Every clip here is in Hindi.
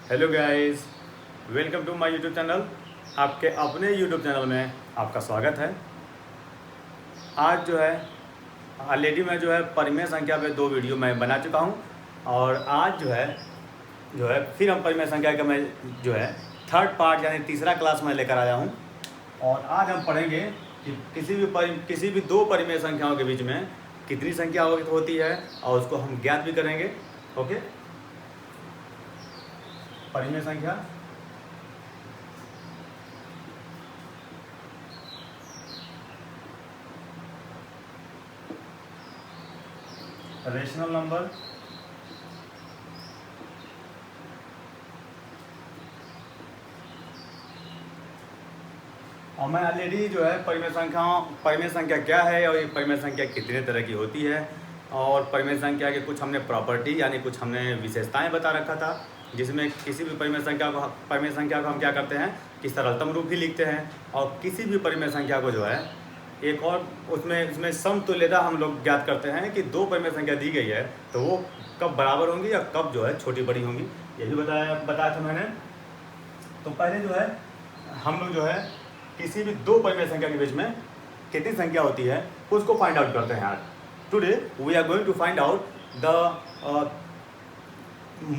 Hello guys, welcome to my YouTube channel. आपके अपने यूट्यूब चैनल में आपका स्वागत है। आज जो है ऑलरेडी मैं जो है परिमेय संख्या पे 2 वीडियो मैं बना चुका हूँ और आज जो है फिर हम परिमेय संख्या का मैं जो है थर्ड पार्ट यानी तीसरा क्लास में लेकर आया हूँ। और आज हम पढ़ेंगे कि किसी भी 2 परिमेय संख्याओं के बीच में कितनी संख्या होती है और उसको हम ज्ञात भी करेंगे। ओके, परिमेय संख्या रेशनल नंबर और मैं ऑलरेडी जो है परिमेय संख्या क्या है और ये परिमेय संख्या कितने तरह की होती है और परिमेय संख्या के कुछ हमने प्रॉपर्टी यानी कुछ हमने विशेषताएं बता रखा था, जिसमें किसी भी परिमेय संख्या को हम क्या करते हैं कि सरलतम रूप ही लिखते हैं और किसी भी परिमेय संख्या को जो है एक और उसमें समतुल्यता हम लोग ज्ञात करते हैं कि 2 परिमेय संख्या दी गई है तो वो कब बराबर होंगी या कब जो है छोटी बड़ी होंगी, ये भी बताया था मैंने। तो पहले जो है हम लोग जो है किसी भी 2 परिमेय संख्या के बीच में कितनी संख्या होती है उसको फाइंड आउट करते हैं। आज today we are going to find out the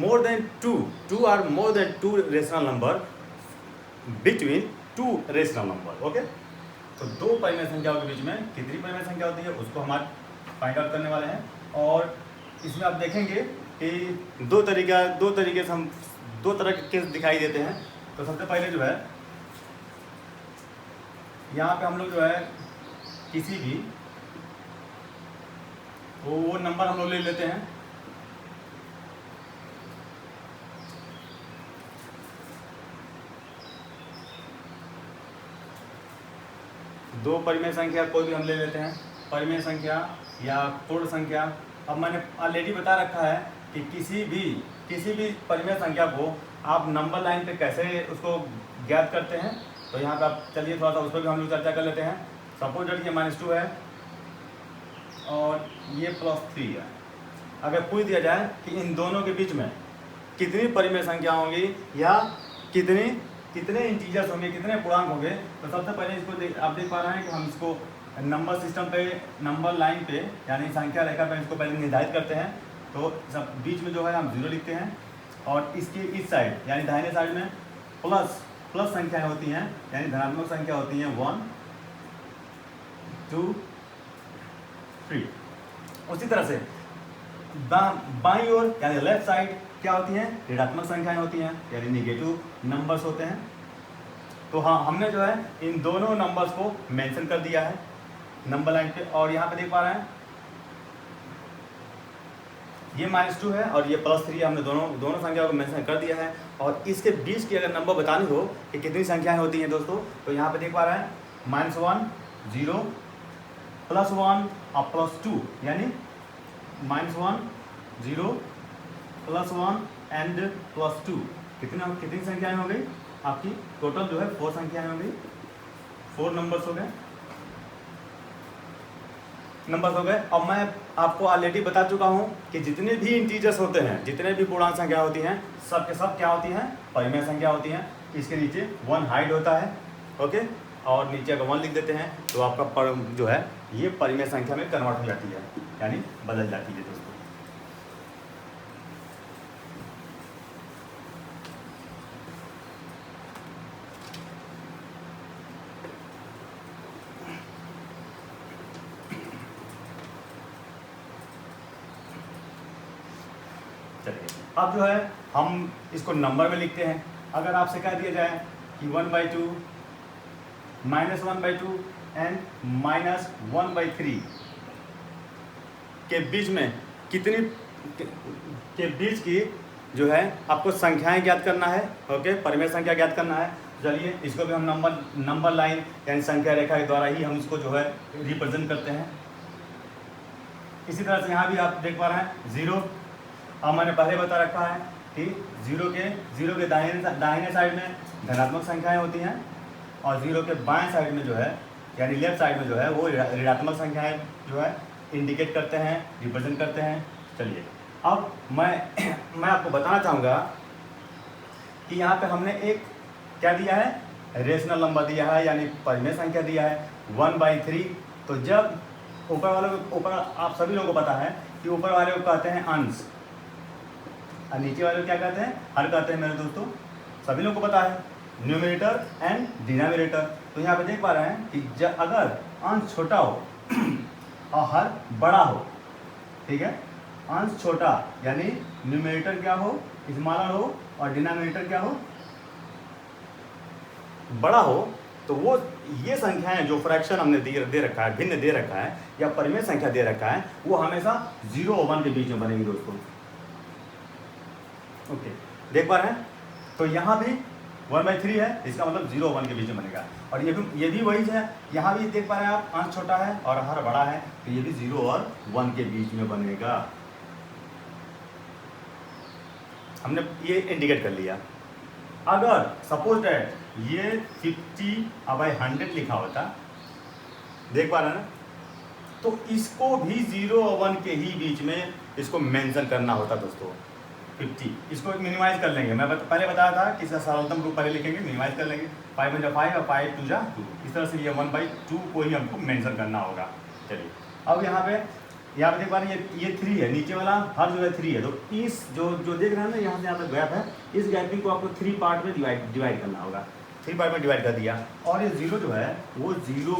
more than two or more than 2 rational number between 2 rational number. Okay, तो 2 परिमेय संख्याओं के बीच में कितनी परिमेय संख्या होती है उसको हम आज फाइंड आउट करने वाले हैं। और इसमें आप देखेंगे कि दो तरीके से हम 2 तरह के केस दिखाई देते हैं। तो सबसे पहले जो है यहाँ पे हम लोग जो है किसी भी वो नंबर हम लोग ले लेते हैं दो परिमेय संख्या कोई भी हम ले लेते हैं, परिमेय संख्या या पूर्ण संख्या। अब मैंने ऑलरेडी बता रखा है कि किसी भी परिमेय संख्या को आप नंबर लाइन पे कैसे उसको ज्ञात करते हैं। तो यहाँ पे आप चलिए थोड़ा सा उस पर भी हम लोग चर्चा कर लेते हैं। सपोज दैट ये -2 है और ये +3 है। अगर पूछ दिया जाए कि इन दोनों के बीच में कितनी परिमेय संख्या होंगी या कितने इंटीजर्स होंगे, कितने पूर्णांक होंगे, तो सबसे पहले इसको आप देख पा रहे हैं कि हम इसको नंबर सिस्टम पे, नंबर लाइन पे यानी संख्या रेखा पे इसको पहले निर्धारित करते हैं। तो सब बीच में जो है हम 0 लिखते हैं और इसके इस साइड यानी दाहिने साइड में प्लस संख्याएं होती हैं यानी धनात्मक संख्या होती हैं 1 2 3। उसी तरह से बाईं ओर यानी लेफ्ट साइड क्या होती हैं, ऋणात्मक संख्याएं होती हैं यानी नेगेटिव नंबर्स होते हैं। तो हाँ, हमने जो है इन दोनों नंबर्स को मेंशन कर दिया है नंबर लाइन पे। और यहाँ पे देख पा रहे हैं ये -2 है और ये +3 है, हमने दोनों संख्या को मेंशन कर दिया है। और इसके बीच की अगर नंबर बतानी हो कि कितनी संख्याएं होती हैं दोस्तों, तो यहाँ पे देख पा रहे हैं -1 0 +1 और +2 यानी -1 0 +1 एंड +2 कितनी संख्याएं हो गई आपकी? टोटल जो है 4 संख्याएं हो गई, 4 नंबर्स हो गए। और मैं आपको ऑलरेडी बता चुका हूं कि जितने भी इंटीजर्स होते हैं, जितने भी पूर्णांक संख्या होती हैं, सब के सब क्या होती हैं, परिमेय संख्या होती हैं। इसके नीचे 1 हाइड होता है। ओके, और नीचे अगर 1 लिख देते हैं तो आपका जो है ये परिमेय संख्या में कन्वर्ट हो जाती है यानी बदल जाती है दोस्तों। चलिए, अब जो है हम इसको नंबर में लिखते हैं। अगर आपसे कह दिया जाए कि 1/2 -1/2 एंड -1/3 के बीच में के बीच की जो है आपको संख्याएं ज्ञात करना है। ओके, परिमेय संख्या ज्ञात करना है। चलिए, इसको भी हम नंबर लाइन यानी संख्या रेखा के द्वारा ही हम इसको जो है रिप्रेजेंट करते हैं। इसी तरह से यहाँ भी आप देख पा रहे हैं 0। अब मैंने पहले बता रखा है कि 0 के दाहिने साइड में धनात्मक संख्याएं होती हैं और 0 के बाएं साइड में जो है यानी लेफ्ट साइड में जो है वो ऋणात्मक संख्याएं जो है इंडिकेट करते हैं, रिप्रेजेंट करते हैं। चलिए, अब मैं आपको बताना चाहूँगा कि यहाँ पे हमने एक क्या दिया है, रेशनल नंबर दिया है, यानी परिमेय संख्या दिया है 1/3। तो जब ऊपर वाले को, ऊपर आप सभी लोगों को पता है कि ऊपर वाले को कहते हैं अंश और नीचे वाले को क्या कहते हैं, हर कहते हैं मेरे दोस्तों, सभी लोगों को पता है, न्यूमरेटर एंड डिनोमिनेटर। तो यहाँ पे देख पा रहे हैं कि अगर अंश छोटा हो और हर बड़ा हो, ठीक है, अंश छोटा यानी न्यूमरेटर क्या हो, स्मॉलर हो, और डिनोमिनेटर क्या हो, बड़ा हो, तो वो ये संख्याएं जो फ्रैक्शन हमने दे रखा है, भिन्न दे रखा है या परिमेय संख्या दे रखा है, वो हमेशा 0 और 1 के बीच में बनेगी दोस्तों। ओके, देख पा रहे हैं। तो यहाँ भी 1/3 है, इसका मतलब 0 और 1 के बीच में बनेगा। और ये भी वही है, यहाँ भी देख पा रहे हैं आप, अंश छोटा है और हर बड़ा है, तो ये भी 0 और 1 के बीच में बनेगा। हमने ये इंडिकेट कर लिया। अगर सपोज दैट ये 50/100 लिखा होता, देख पा रहे हैं ना, तो इसको भी 0 और 1 के ही बीच में इसको मेंशन करना होता दोस्तों। 50 इसको मिनिमाइज कर लेंगे, मैं पहले बताया था कि इसका सरलतम रूप पहले लिखेंगे, मिनिमाइज कर लेंगे, 5 × 5 और 5 × 2, इस तरह से ये 1/2 को ही हमको मेंशन करना होगा। चलिए अब यहाँ पे देख पा रहे हैं, ये 3 है, नीचे वाला हर जो है 3 है, तो इस जो देख रहे हैं ना, यहाँ से यहाँ तक गैप है, इस गैपिंग को आपको 3 पार्ट में डिवाइड करना होगा। 3 पार्ट में डिवाइड कर दिया, और ये 0 जो है वो 0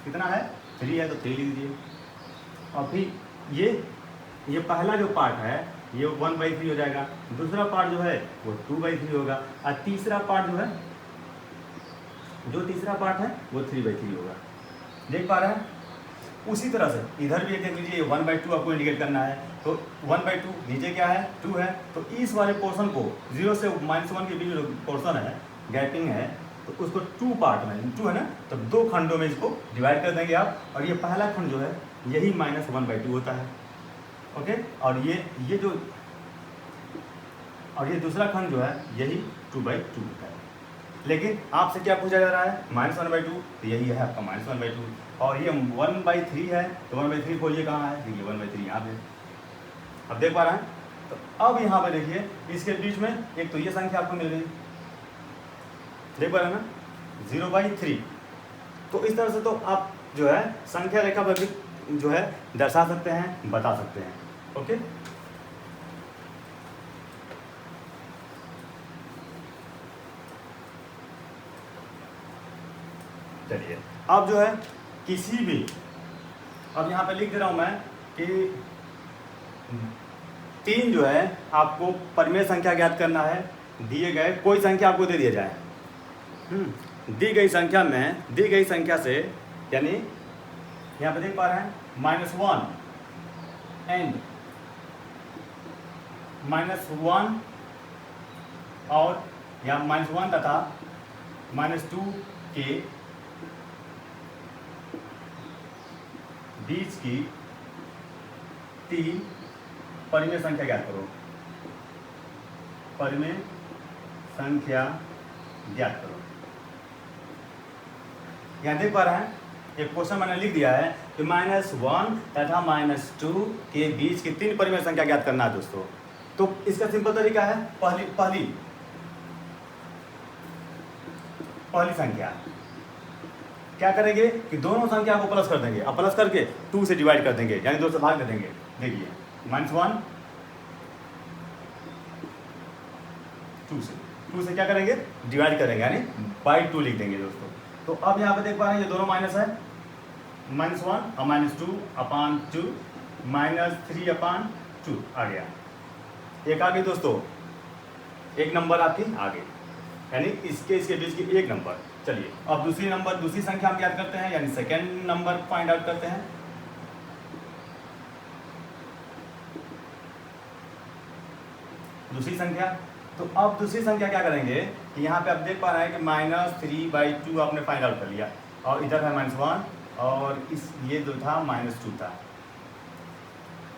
कितना है, 3 है, तो 3 लिख दीजिए। और फिर ये पहला जो पार्ट है ये 1/3 हो जाएगा, दूसरा पार्ट जो है वो 2/3 होगा, और तीसरा पार्ट जो है, तीसरा पार्ट है वो 3/3 होगा। देख पा रहे हैं। उसी तरह से इधर भी देख लीजिए, 1/2 आपको इंडिकेट करना है, तो 1/2 नीचे क्या है, 2 है, तो इस वाले पोर्शन को 0 से -1 के बीच जो पोर्शन है, गैपिंग है, तो उसको 2 पार्ट में, 2 है ना, तो 2 खंडों में इसको डिवाइड कर देंगे आप, और ये पहला खंड जो है यही -1/2 होता है। ओके, और ये दूसरा खंड जो है यही 2/2 होता है। लेकिन आपसे क्या पूछा जा रहा है, -1/2, तो यही है आपका -1/2, और ये 1/3 है, तो 1/3 खोलिए कहाँ है, देखिए 1/3 यहाँ पे। अब देख पा रहे हैं। तो अब यहाँ पे देखिए, इसके बीच में एक तो ये संख्या आपको मिल गई, देख पा रहे हैं ना, 0/3। तो इस तरह से तो आप जो है संख्या रेखा पर भी जो है दर्शा सकते हैं, बता सकते हैं। ओके, चलिए अब जो है किसी भी, अब यहाँ पे लिख दे रहा हूँ मैं कि 3 जो है आपको परिमेय संख्या ज्ञात करना है। दिए गए कोई संख्या आपको दे दिया जाए, दी गई संख्या में, दी गई संख्या से, यानी यहाँ पे देख पा रहे हैं -1 एंड -1 और यहाँ -1 तथा -2 के बीच की 3 परिमेय संख्या ज्ञात करो, परिमेय संख्या ज्ञात करो। यहाँ देख पा रहे हैं, एक क्वेश्चन मैंने लिख दिया है कि -1 तथा -2 के बीच की 3 परिमेय संख्या ज्ञात करना है दोस्तों। तो इसका सिंपल तरीका है, पहली संख्या क्या करेंगे कि दोनों संख्या को प्लस कर देंगे, अब प्लस करके 2 से डिवाइड कर देंगे, यानी 2 से भाग कर देंगे। देखिए -1 2 से क्या करेंगे, डिवाइड करेंगे, यानी /2 लिख देंगे दोस्तों। तो अब यहाँ पे देख पा रहे हैं ये दोनों माइनस है, -1 और -2/2 -3/2 आ गया, एक आ गई दोस्तों, एक नंबर आपकी आगे, यानी इसके बीच की एक नंबर। चलिए अब दूसरी संख्या हम याद करते हैं, यानी सेकेंड नंबर फाइंड आउट करते हैं। दूसरी संख्या, तो अब दूसरी संख्या क्या करेंगे कि यहाँ पे आप देख पा रहे हैं कि -3/2 आपने फाइंड आउट कर लिया, और इधर है -1 और ये जो था -2 था।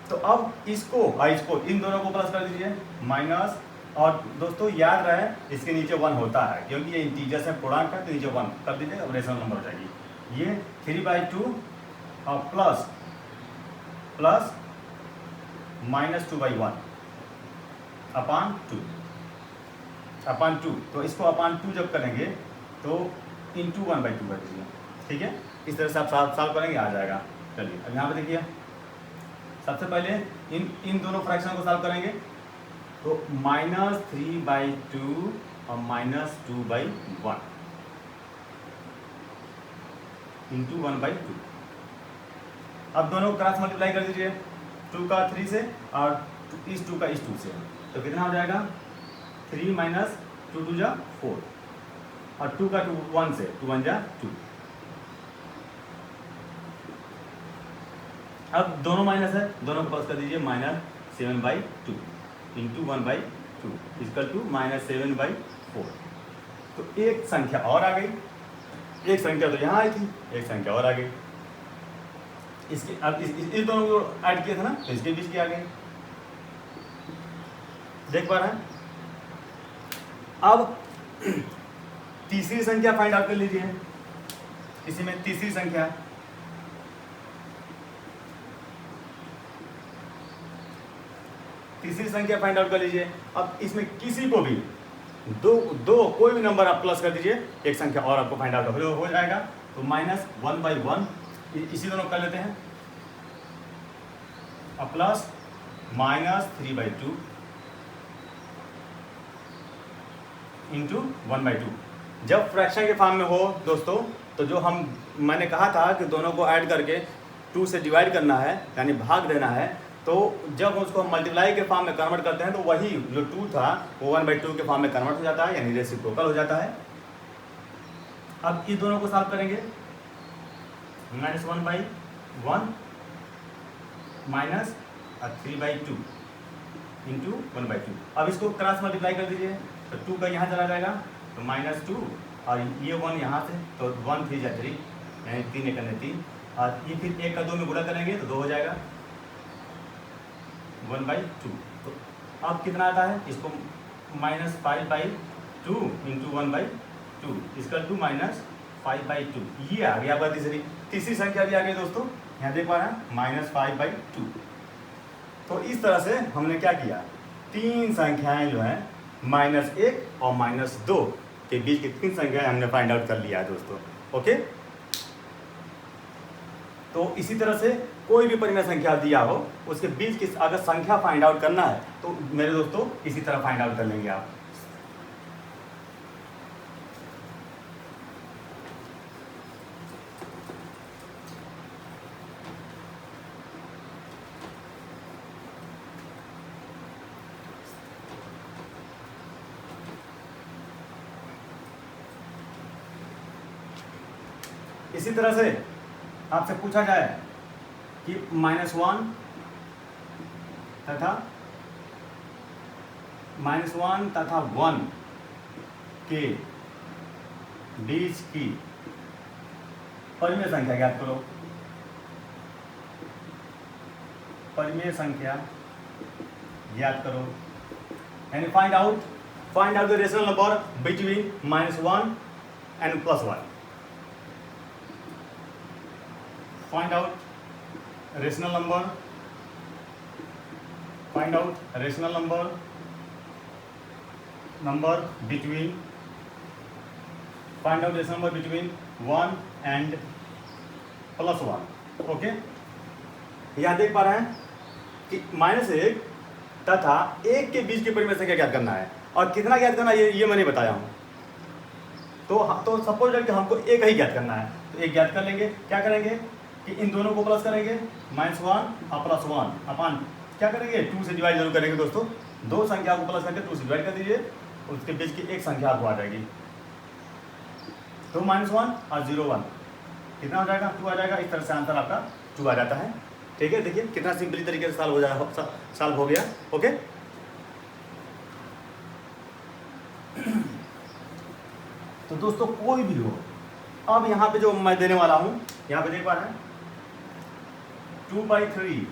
तो अब इसको इन दोनों को प्लस कर दीजिए, माइनस, और दोस्तों याद रहे इसके नीचे 1 होता है, क्योंकि ये इंटीजर से पूर्णांक है, तो नीचे 1 कर दीजिए, अब रेशनल नंबर हो जाएगी। ये 3/2 और प्लस -2/1/2, अपान 2, तो इसको अपान 2 जब करेंगे तो इंटू 1/2 कर दीजिए, ठीक है। इस तरह से आप सॉल्व करेंगे, आ जाएगा। चलिए अब यहाँ पे देखिए, सबसे पहले इन दोनों फ्रैक्शन को सॉल्व करेंगे, तो -3/2 और -2/1 इंटू 1/2। अब दोनों को क्रॉस मल्टीप्लाई कर दीजिए, 2 का 3 से और इस 2 का इस 2 से, तो कितना हो जाएगा 3 माइनस 2 2 जा 4 और 2 का 2 1 से 2 1 जा 2। अब दोनों माइनस है, दोनों को प्लस कर दीजिए, -7/2 इंटू 1/2 इक्वल टू -7/4। तो एक संख्या और आ गई, एक संख्या तो यहाँ आई थी, एक संख्या और आ गई। इसके अब इस दोनों को ऐड किया था ना, तो इसके बीच की आ गई, देख पा रहे हैं। अब तीसरी संख्या फाइंड आउट कर लीजिए, इसी में तीसरी संख्या, तीसरी संख्या फाइंड आउट कर लीजिए। अब इसमें किसी को भी दो कोई भी नंबर आप प्लस कर दीजिए, एक संख्या और आपको फाइंड आउट हो जाएगा। तो -1/1 इसी दोनों कर लेते हैं, और प्लस -3/2 इंटू 1/2। जब फ्रैक्शन के फॉर्म में हो दोस्तों, तो जो मैंने कहा था कि दोनों को ऐड करके 2 से डिवाइड करना है, यानी भाग देना है, तो जब उसको हम मल्टीप्लाई के फॉर्म में कन्वर्ट करते हैं, तो वही जो 2 था वो 1/2 के फॉर्म में कन्वर्ट हो जाता है, यानी रेसिप्रोकल हो जाता है। अब इस दोनों को सॉल्व करेंगे, -1/1 माइनस 3/2 इंटू 1/2। अब इसको क्रॉस मल्टीप्लाई कर दीजिए, तो 2 का यहाँ चला जाएगा, तो -2 और ये 1 यहाँ से, तो 1 3 जा 3, यानी 3 1 3, और ये फिर 1 का 2 में गुणा करेंगे तो 2 हो जाएगा, 1/2। तो अब कितना आता है, इसको -5/2 इंटू 1/2 इसका 2 -5/2, ये आ गया आपका तीसरी संख्या भी आ गई दोस्तों, यहाँ देख पा रहे हैं -5/2। तो इस तरह से हमने क्या किया, तीन संख्याएं जो हैं -1 और -2 के बीच की तीन संख्याएं हमने फाइंड आउट कर लिया है दोस्तों, ओके। तो इसी तरह से कोई भी परिमेय संख्या दिया हो, उसके बीच की अगर संख्या फाइंड आउट करना है, तो मेरे दोस्तों इसी तरह फाइंड आउट कर लेंगे आप। इसी तरह से आपसे पूछा जाए कि -1 तथा -1 के बीच की परिमेय संख्या ज्ञात करो। परिमेय संख्या ज्ञात करो, यानी find out the rational number between -1 and +1। Find out rational number between 1 and +1, okay. यहाँ देख पा रहे हैं कि -1 तथा 1 के बीच की परिमेय संख्या ज्ञात करना है, और कितना ज्ञात करना है ये मैं नहीं बताया हूँ। तो सपोज कि हमको एक ही ज्ञात करना है, तो एक ज्ञात कर लेंगे। क्या करेंगे कि इन दोनों को प्लस करेंगे, -1 और +1 अपन क्या करेंगे, 2 से डिवाइड जरूर करेंगे दोस्तों। दो संख्या को प्लस करके 2 से डिवाइड कर दीजिए, उसके बीच की एक संख्या आपको आ जाएगी। तो -1 और 0 1 कितना हो जाएगा, 2 आ जाएगा। इस तरह से आंसर आपका 2 आ जाता है, ठीक है। देखिए कितना सिंपली तरीके से सॉल्व हो गया, ओके। तो दोस्तों कोई भी हो, अब यहाँ पे जो मैं देने वाला हूँ, यहाँ पे देख पा रहे हैं 2/3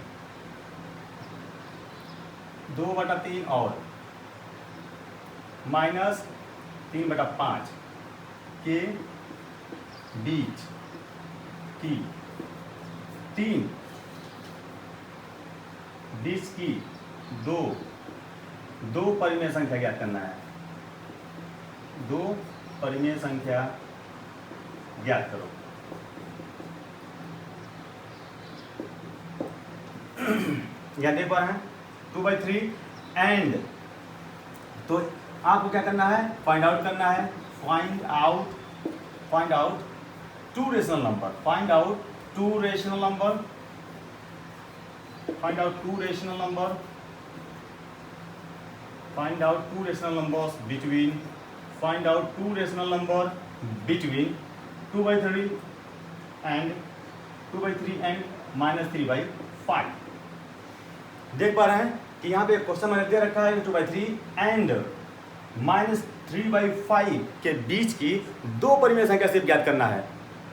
2/3 और -3/5 के बीच की दो परिमेय संख्या ज्ञात करना है। दो परिमेय संख्या ज्ञात करो। यहाँ देख पा रहे हैं 2/3 एंड, तो आपको क्या करना है, फाइंड आउट करना है, find out two rational number, find out two rational number between 2/3 and -3/5। देख पा रहे हैं कि यहाँ पे क्वेश्चन मैंने दे रखा है 2/3 एंड -3/5 के बीच की दो परिमेय संख्या सिर्फ ज्ञात करना है।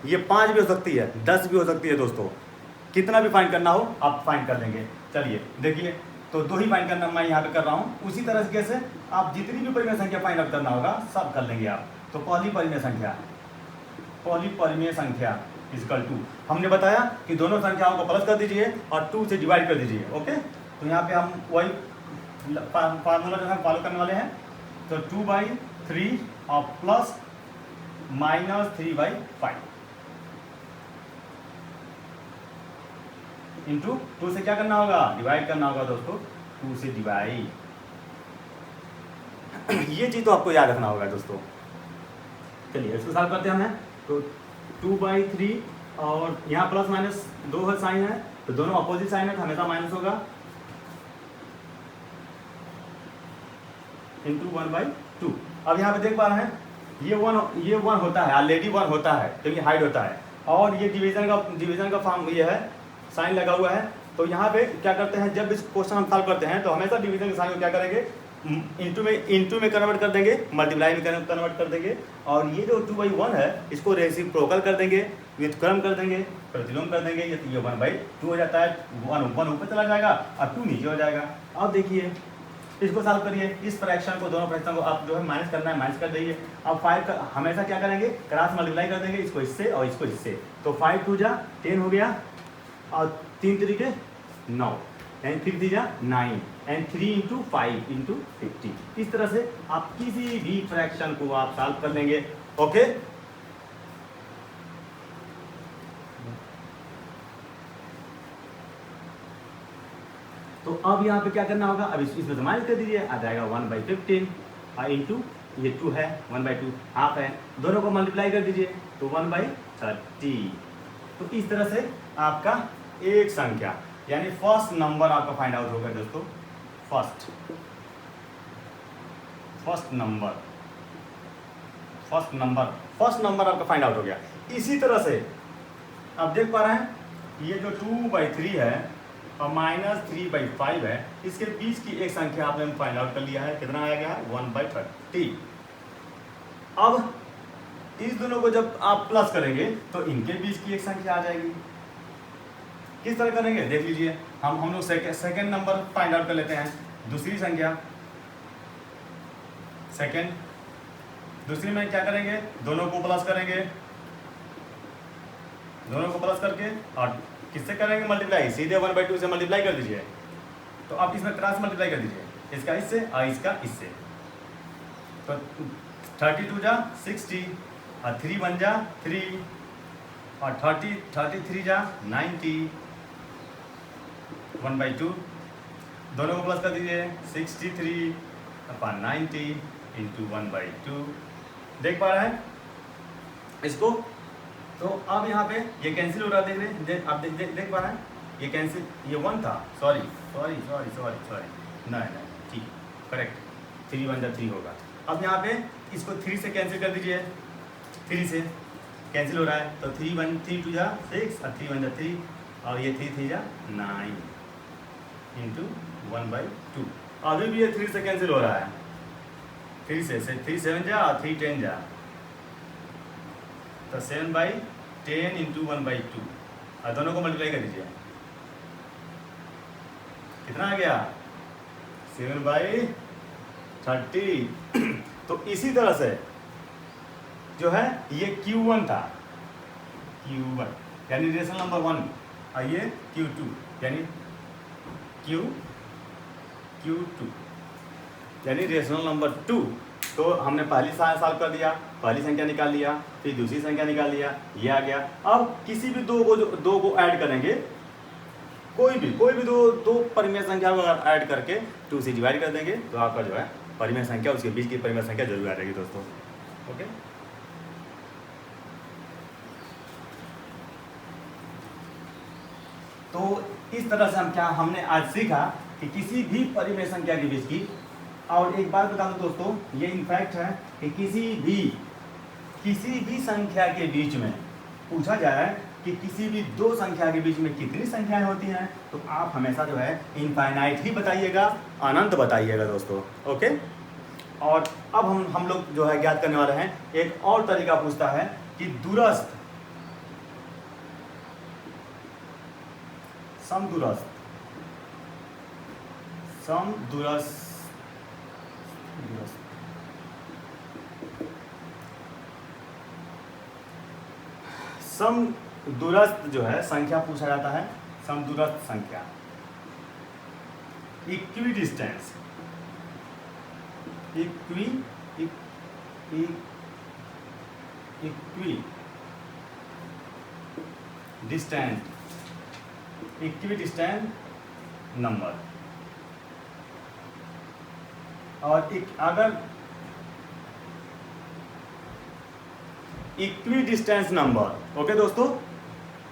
ये 5 भी हो सकती है, 10 भी हो सकती है दोस्तों, कितना भी फाइंड करना हो आप फाइंड कर लेंगे। चलिए देखिए, तो दो ही फाइंड करना मैं यहाँ पे कर रहा हूँ। उसी तरह से कैसे आप जितनी भी परिमेय संख्या फाइंड आउट करना होगा सब कर लेंगे आप। तो पहली परिमेय संख्या इक्वल टू, हमने बताया कि दोनों संख्याओं को प्लस कर दीजिए और 2 से डिवाइड कर दीजिए। ओके, तो यहाँ पे हम वही फार्मूला जो है फॉलो करने वाले हैं। तो 2/3 और प्लस -3/5 इंटू 2 से क्या करना होगा, डिवाइड करना होगा दोस्तों, 2 से डिवाइड। ये चीज तो आपको याद रखना होगा दोस्तों। चलिए इसको सॉल्व करते हैं हमें। तो 2/3 और यहाँ प्लस माइनस दो साइन है, तो दोनों अपोजिट साइन है तो हमेशा माइनस होगा, इंटू 1/2। अब यहाँ पे देख पा रहे हैं ये वन होता है, ऑलरेडी 1 होता है क्योंकि हाइड होता है, और ये डिवीजन का फॉर्म ये है, साइन लगा हुआ है। तो यहाँ पे क्या करते हैं, जब इस क्वेश्चन हम सॉल्व करते हैं तो हमेशा डिवीजन के साइन को क्या करेंगे, इंटू में कन्वर्ट कर देंगे, मल्टीप्लाई में कन्वर्ट कर देंगे, और ये जो 2/1 है इसको रेसिप्रोकल कर देंगे, व्युत्क्रम कर देंगे, प्रतिलोम कर देंगे। ये 1/2 हो जाता है, 1 ऊपर चला जाएगा और 2 नीचे हो जाएगा। अब देखिए इसको सॉल्व करिए, इस फ्रैक्शन को, दोनों फ्रैक्शन को आप जो है माइनस करना है माइनस कर दीजिए। अब 5 का हमेशा क्या करेंगे, क्रॉस मल्टीप्लाई कर देंगे, इसको इससे और इसको इससे। तो 5 2 जा 10 हो गया, और 3 3 9, यानी 3 3 जा 9, एंड 3 इंटू 5 इंटू 50। इस तरह से आप किसी भी फ्रैक्शन को आप सॉल्व कर लेंगे। ओके, तो अब यहाँ पे क्या करना होगा, अब इसमें से माइनस कर दीजिए, आ जाएगा 1/15 इंटू ये 2 है, 1/2 हाफ है, दोनों को मल्टीप्लाई कर दीजिए तो 1/30। तो इस तरह से आपका एक संख्या यानी फर्स्ट नंबर आपका फाइंड आउट होगा दोस्तों। फर्स्ट नंबर आपका फाइंड आउट हो गया। इसी तरह से आप देख पा रहे हैं ये जो 2/3 है और -3/5 है, इसके बीच की एक संख्या आपने फाइंड आउट कर लिया है। कितना आया गया, 1/30। अब इस दोनों को जब आप प्लस करेंगे तो इनके बीच की एक संख्या आ जाएगी। किस तरह करेंगे देख लीजिए, हम लोग सेकेंड नंबर फाइंड आउट कर लेते हैं। दूसरी संख्या सेकेंड, दूसरी में क्या करेंगे, दोनों को प्लस करेंगे, दोनों को प्लस करके और किससे करेंगे मल्टीप्लाई, सीधे 1/2 से मल्टीप्लाई कर दीजिए। तो आप इसमें क्रॉस मल्टीप्लाई कर दीजिए, इसका इससे और इसका इससे। तो 32 जा 60 और 3 1 जा 3 और 33 जा 90, 1/2 दोनों को प्लस कर दीजिए, 63/90 इंटू 1/2। देख पा रहे हैं इसको। तो अब यहाँ पे ये कैंसिल हो रहा है, आप देख पा रहे हैं ये कैंसिल, ये 1 था, सॉरी नहीं ठीक करेक्ट, 3 1 जा 3 होगा। अब यहाँ पे इसको 3 से कैंसिल कर दीजिए, 3 से कैंसिल हो रहा है तो 3 1 3 2 जा 6 और 3 1 जा 3 और ये 3 3 जा 9 इंटू 1/2। अभी भी ये 3 से कैंसिल हो रहा है, 3 से 3 7 जा और 3 10 जा, तो 7/10 इंटू 1/2 और दोनों को मल्टीप्लाई कर दीजिए, कितना आ गया 7/30। तो इसी तरह से जो है ये Q1 था, Q1 यानी रेशनल नंबर 1 और ये Q2 यानी Q2 यानी रेशनल नंबर 2। तो हमने पहली सॉल्व कर दिया, पहली संख्या निकाल लिया, फिर दूसरी संख्या निकाल लिया, ये आ गया। अब किसी भी दो को ऐड करेंगे, कोई भी दो परिमेय संख्या को अगर ऐड करके 2 से डिवाइड कर देंगे तो आपका जो है परिमेय संख्या, उसके बीच की परिमेय संख्या जरूर आ जाएगी दोस्तों। ओके, तो इस तरह से हमने आज सीखा कि किसी भी परिमेय संख्या के बीच की। और एक बात बता दूं दोस्तों, ये इनफैक्ट है कि किसी भी संख्या के बीच में पूछा जाए कि किसी भी दो संख्या के बीच में कितनी संख्याएं होती हैं, तो आप हमेशा जो है इनफाइनाइट ही बताइएगा, अनंत बताइएगा दोस्तों। ओके, और अब हम लोग जो है ज्ञात करने वाले हैं, एक और तरीका पूछता है कि दूरस्थ समदूरस्थ समदूरस्थ जो है संख्या पूछा जाता है, समदूरस्थ संख्या, equi distance, equi distant number. और अगर इक्वी डिस्टेंस नंबर, ओके दोस्तों,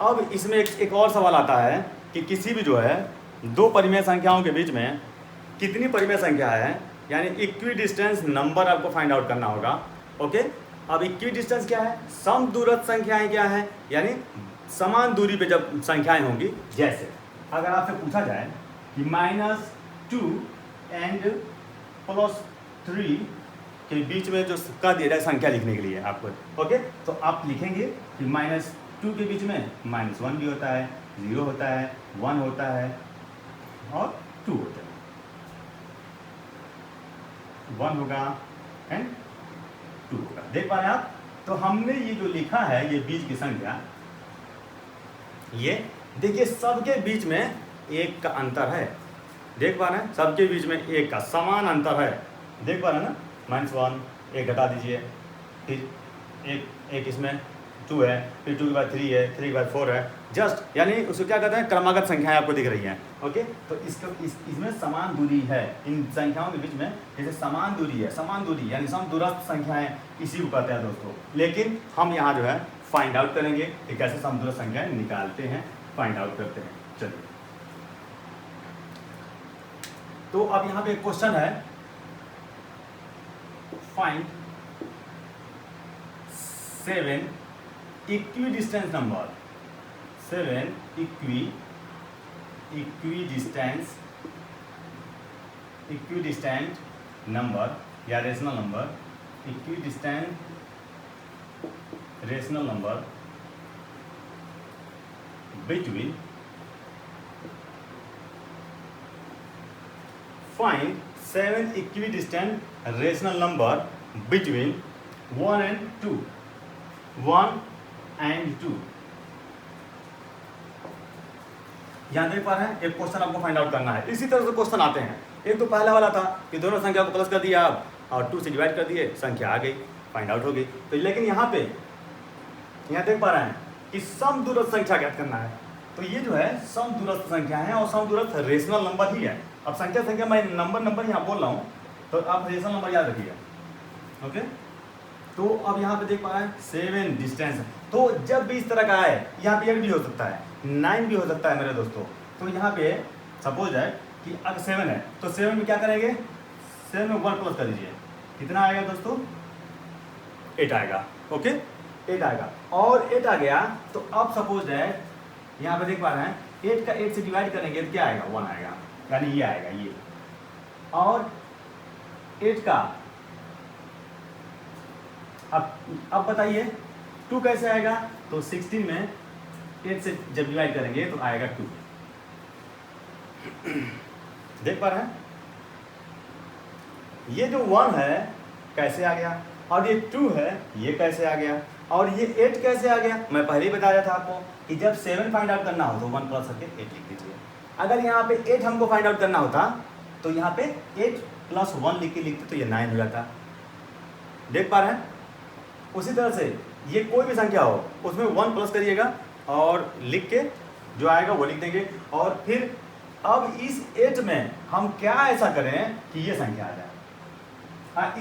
अब इसमें एक और सवाल आता है कि किसी भी जो है दो परिमेय संख्याओं के बीच में कितनी परिमेय संख्या है, यानी इक्वी डिस्टेंस नंबर आपको फाइंड आउट करना होगा। ओके, अब इक्वी डिस्टेंस क्या है, समदूरस्थ संख्याएं क्या है, यानी समान दूरी पे जब संख्याएं होंगी। जैसे अगर आपसे पूछा जाए कि -2 एंड +3 के बीच में जो कह दिया जाए संख्या लिखने के लिए आपको, ओके, तो आप लिखेंगे कि -2 के बीच में -1 भी होता है, 0 होता है, 1 होता है और 2 होता है, 1 होगा एंड 2 होगा। देख पा रहे हैं आप? तो हमने ये जो लिखा है ये बीच की संख्या, ये देखिए सबके बीच में 1 का अंतर है। देख पा रहे हैं? सबके बीच में 1 का समान अंतर है। देख पा रहे हैं ना, -1, 1 घटा दीजिए, फिर एक इसमें 2 है, फिर 2 के बाद 3 है, 3 के बाद 4 है, जस्ट यानी उसको क्या कहते हैं, क्रमागत संख्याएं आपको दिख रही हैं। ओके, तो इसमें समान दूरी है, इन संख्याओं के बीच में जैसे समान दूरी है, समान दूरी यानी समदूरस्थ संख्याएं इसी को कहते हैं दोस्तों। लेकिन हम यहाँ जो है फाइंड आउट करेंगे कि कैसे समदूरस्थ संख्याएं निकालते हैं, फाइंड आउट करते हैं। चलिए, तो अब यहाँ पे एक क्वेश्चन है, find 7 equidistance number, 7 equidistant number या rational number, equidistant rational number between, find 7 equidistant rational number between 1 and 2, 1 and 2। यहाँ देख पा रहे हैं, एक क्वेश्चन आपको फाइंड आउट करना है। इसी तरह से क्वेश्चन आते हैं। एक तो पहला वाला था कि दोनों संख्या को प्लस कर दिया आप और 2 से डिवाइड कर दिए, संख्या आ गई, फाइंड आउट हो गई। तो लेकिन यहाँ देख पा रहे हैं कि समदूरस्थ संख्या ज्ञात करना है। तो ये जो है समदूरस्थ संख्या है और समदूरस्थ रेशनल नंबर ही है। अब संख्या मैं नंबर यहाँ बोल रहा हूँ, तो आप रेशनल नंबर याद रखिए। ओके, तो अब यहाँ पे देख पा रहे हैं 7 डिस्टेंस। तो जब भी इस तरह का आए, यहाँ पे 8 भी हो सकता है, 9 भी हो सकता है मेरे दोस्तों। तो यहाँ पे सपोज है कि अगर 7 है तो 7 में क्या करेंगे, 7 में 1 प्लस कर दीजिए, कितना आएगा दोस्तों, 8 आएगा। ओके, 8 आएगा। और 8 आ गया तो अब सपोज है यहाँ पे देख पा रहे हैं 8 का 8 से डिवाइड करेंगे तो क्या आएगा, 1 आएगा, यानी ये आएगा ये। और 8 का अब बताइए 2 कैसे आएगा, तो 16 में 8 से जब डिवाइड करेंगे तो आएगा 2। देख पा रहे हैं, ये जो 1 है कैसे आ गया, और ये 2 है ये कैसे आ गया, और ये 8 कैसे आ गया। मैं पहले ही बताया था आपको कि जब 7 फाइंड आउट करना हो तो 1 प्लस करके 8 लिख दीजिए। अगर यहाँ पे 8 हमको फाइंड आउट करना होता तो यहाँ पे 8 + 1 लिख के लिखते तो ये 9 हो जाता। देख पा रहे हैं? उसी तरह से ये कोई भी संख्या हो उसमें 1 प्लस करिएगा और लिख के जो आएगा वो लिख देंगे। और फिर अब इस 8 में हम क्या ऐसा करें कि ये संख्या आ जाए।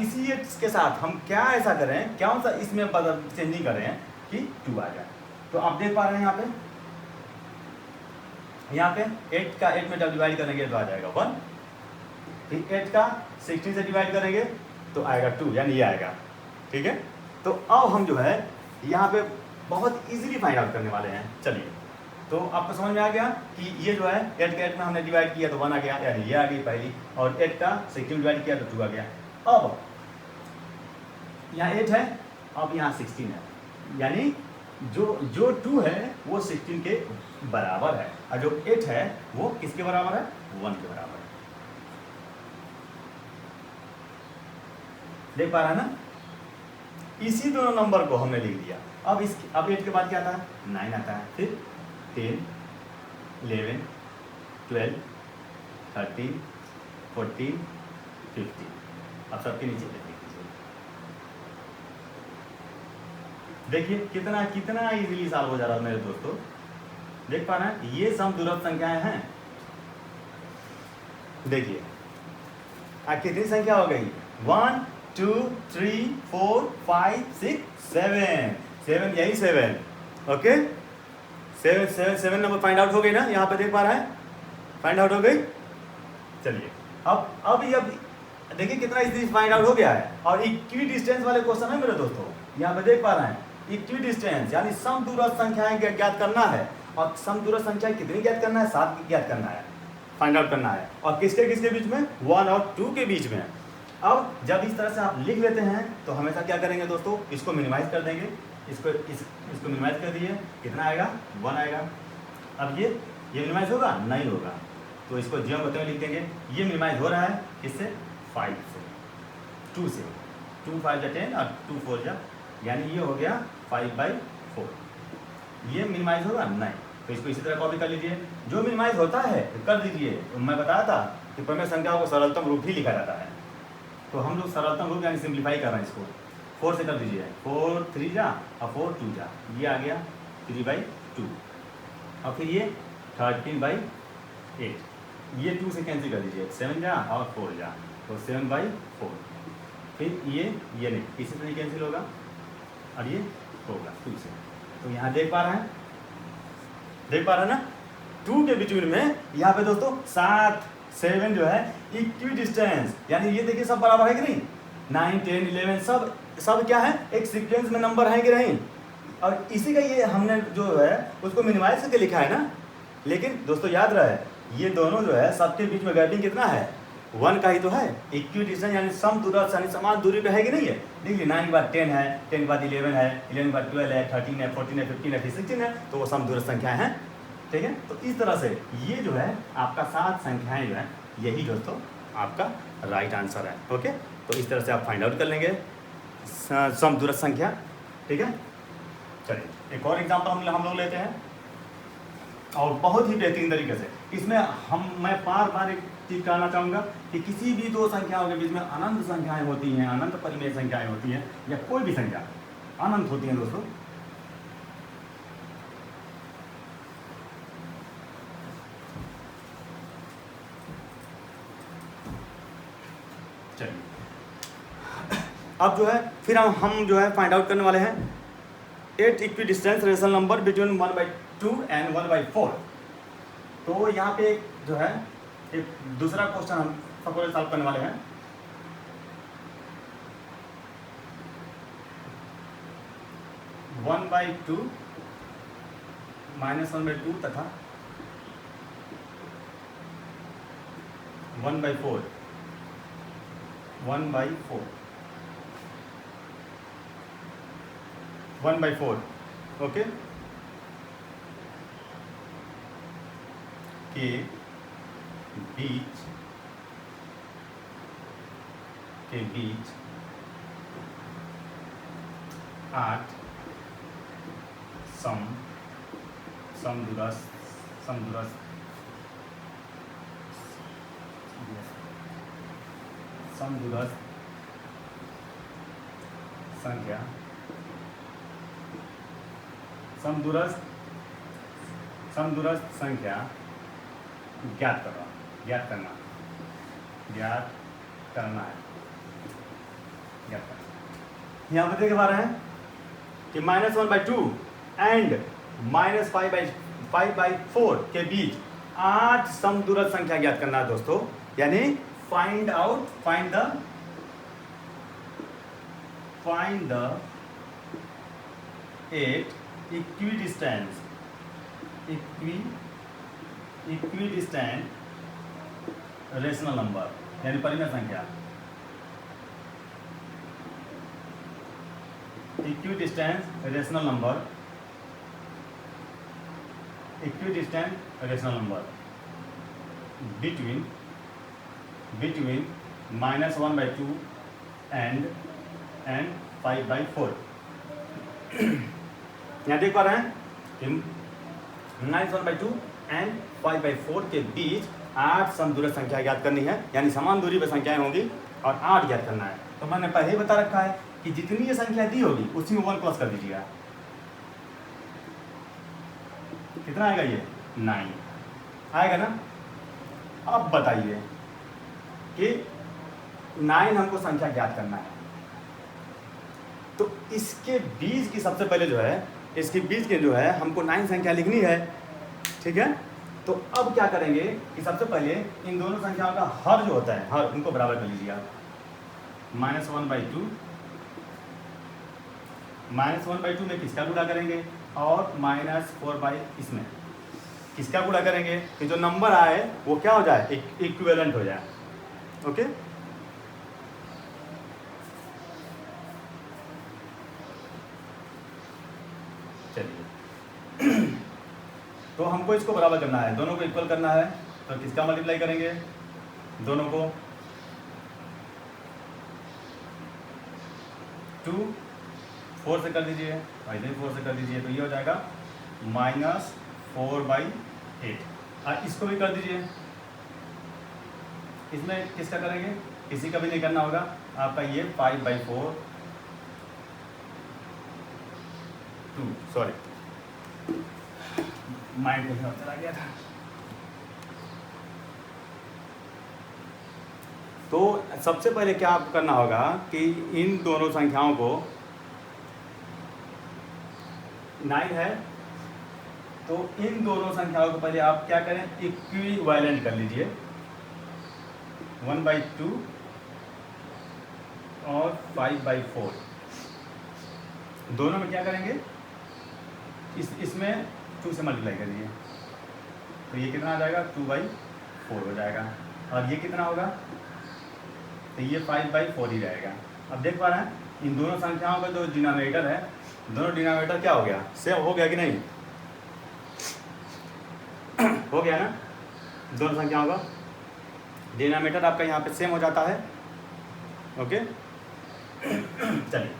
इसी 8 के साथ हम क्या ऐसा करें, क्या सा इसमें चेंजिंग करें कि 2 आ जाए। तो आप देख पा रहे हैं यहाँ पे 8 का 8 में जब डिवाइड करेंगे तो आ जाएगा 1, फिर 8 का 16 से डिवाइड करेंगे तो आएगा 2, यानी ये आएगा। ठीक है, तो अब हम जो है यहाँ पे बहुत इजीली फाइंड आउट करने वाले हैं। चलिए, तो आपको समझ में आ गया कि ये जो है 8 का 8 में हमने डिवाइड किया तो 1 आ गया, यानी ये आ गई पहली, और 8 का 16 डिवाइड किया तो 2 आ गया। अब यहाँ 8 है, अब यहाँ 16 है, यानी जो 2 है वो 16 के बराबर है, और जो 8 है वो किसके बराबर है? 1 के बराबर है। देख पा रहा है ना? इसी दोनों नंबर को हमने लिख दिया। अब 8 के बाद क्या आता है? 9 आता है, फिर 10, 11, 12, 13, 14, 15। अब सबके नीचे लिख दीजिए। देखिए कितना कितना इजीली सॉल्व हो जा रहा है मेरे दोस्तों। देख पा रहे हैं? ये समदूरस्थ संख्याएं हैं। देखिए कितनी संख्या हो गई? 1, 2, 3, 4, 5, 6, 7, यही 7। ओके, 7 नंबर फाइंड आउट हो गई ना? यहाँ पे देख पा रहा है, फाइंड आउट हो गई। चलिए अब ये देखिए कितना इजीली फाइंड आउट हो गया है। और इक्वी डिस्टेंस वाले क्वेश्चन है मेरे दोस्तों, यहाँ पे देख पा रहे हैं। इक्वी डिस्टेंस यानी समदूरस्थ संख्याएं ज्ञात करना है, और समदूरस्थ संख्याएं कितनी ज्ञात करना है? 7 ज्ञात करना है, फाइंड आउट करना है। और किसके बीच में? 1 और 2 के बीच में। अब जब इस तरह से आप लिख लेते हैं तो हमेशा क्या करेंगे दोस्तों? इसको मिनिमाइज कर देंगे। इसको मिनिमाइज कर दिए, कितना आएगा? 1 आएगा। अब ये मिनिमाइज होगा? नहीं होगा, तो इसको जीरो बताए लिख देंगे। ये मिनिमाइज हो रहा है किससे? 5 से, 2 से। 2 5 जा 10 और 2 4 जा, यानी ये हो गया 5/4। ये मिनिमाइज होगा? नहीं, तो इसको इसी तरह कॉपी कर लीजिए। जो मिनिमाइज होता है तो कर दीजिए। तो मैं बताया था कि प्रमेय संख्याओं को सरलतम रूप ही लिखा जाता है, तो हम लोग सरलतम रूप यानी सिंप्लीफाई कर रहे हैं इसको। 4 से कर दीजिए, 4 3 जा और 4 2 जा, ये आ गया 3/2। और फिर ये 13/8, ये 2 से कैंसिल कर दीजिए, 7 जा और 4 जा, तो 7/4। फिर ये नहीं, किसी से नहीं कैंसिल होगा, और ये होगा 2 से। तो यहाँ देख पा रहे हैं ना? 2 के बिटवीन में यहाँ पे दोस्तों 7 7 जो है इक्वी डिस्टेंस, यानी ये देखिए सब बराबर है कि नहीं? 9 10 11 सब क्या है? एक सीक्वेंस में नंबर है कि नहीं? और इसी का ये हमने जो है उसको मिनिमाइज करके लिखा है ना। लेकिन दोस्तों याद रहे, ये दोनों जो है सबके बीच में गैपिंग कितना है? 1 का ही तो है। इक्वी डिस्टेंस यानी समदूरस्थ यानी समान दूरी पे है कि नहीं है? देखिए 9 के बाद 10 है, 10 के बाद 11 है, 11 के बाद 12 है, 13 है, 14 है, 15 है, 16 है, तो वो समदूरस्थ संख्याएं हैं। ठीक है, तो इस तरह से ये जो है आपका 7 संख्याएं जो है, यही दोस्तों आपका राइट आंसर है। ओके, तो इस तरह से आप फाइंड आउट कर लेंगे समदूरस्थ संख्या। ठीक है, चलिए एक और एग्जांपल हम लोग लेते हैं, और बहुत ही बेहतरीन तरीके से। इसमें मैं बार एक चीज़ कहना चाहूँगा कि किसी भी दो संख्याओं के बीच में अनंत संख्याएं होती हैं, अनंत परिमेय संख्याएं होती हैं, या कोई भी संख्या अनंत होती है दोस्तों। चलिए अब जो है फिर हम जो है फाइंड आउट करने वाले हैं 8 equi distance rational number between 1/2 and 1/4। तो यहाँ पे जो है एक दूसरा क्वेश्चन हम सबको सॉल्व करने वाले हैं। (1/2) -(1/2) तथा 1/4 1/4 ओके के बीच 8 समदूरस्थ संख्या समदूरस्थ संख्या ज्ञात करना है ज्ञात करना। यहाँ पर देख पा रहे हैं कि -1/2 एंड -5/4 के बीच 8 समदूरस्थ संख्या ज्ञात करना है दोस्तों। यानी find the 8 equidistant rational number यानी परिमेय संख्या। Equidistant rational number between -1/2 and 5/4। यहाँ देख पा रहे हैं कि -1/2 एंड 5/4 के बीच 8 समदूरस्थ संख्या ज्ञात करनी है, यानी समान दूरी पर संख्याएं होंगी और 8 ज्ञात करना है। तो मैंने पहले ही बता रखा है कि जितनी ये संख्या दी होगी उसी में 1 प्लस कर दीजिएगा। कितना आएगा ये 9 आएगा ना। अब बताइए कि 9 हमको संख्या ज्ञात करना है, तो इसके बीच की सबसे पहले जो है इसके बीच के जो है हमको 9 संख्या लिखनी है, ठीक है। तो अब क्या करेंगे कि सबसे पहले इन दोनों संख्याओं का हर जो होता है, हर उनको बराबर कर लीजिए आप। -1/2 में किसका गुणा करेंगे और -4 इसमें किसका गुणा करेंगे कि जो नंबर आए वो क्या हो जाए, इक्विवेलेंट हो जाए। ओके, चलिए तो हमको इसको बराबर करना है, दोनों को इक्वल करना है। तो किसका मल्टीप्लाई करेंगे, दोनों को 2 4 से कर दीजिए, इधर 4 से कर दीजिए, तो ये हो जाएगा -4/8। और इसको भी कर दीजिए। इसमें किसका करेंगे, किसी का भी नहीं करना होगा आपका। ये 5/4 2 सॉरी माइंड कहीं और चला गया था। तो सबसे पहले क्या आपको करना होगा कि इन दोनों संख्याओं को 9 है तो इन दोनों संख्याओं को पहले आप क्या करें, इक्विवेलेंट कर लीजिए। 1/2 और 5/4 दोनों में क्या करेंगे, इसमें 2 से मल्टीप्लाई कर दीजिए, तो ये कितना आ जाएगा 2/4 हो जाएगा। और ये कितना होगा, तो ये 5/4 ही रहेगा। अब देख पा रहे हैं इन दोनों संख्याओं का जो डिनोमिनेटर है, दोनों डिनोमिनेटर क्या हो गया, सेम हो गया कि नहीं, हो गया ना। दोनों संख्याओं का डिनोमिनेटर आपका यहाँ पे सेम हो जाता है। ओके, चलिए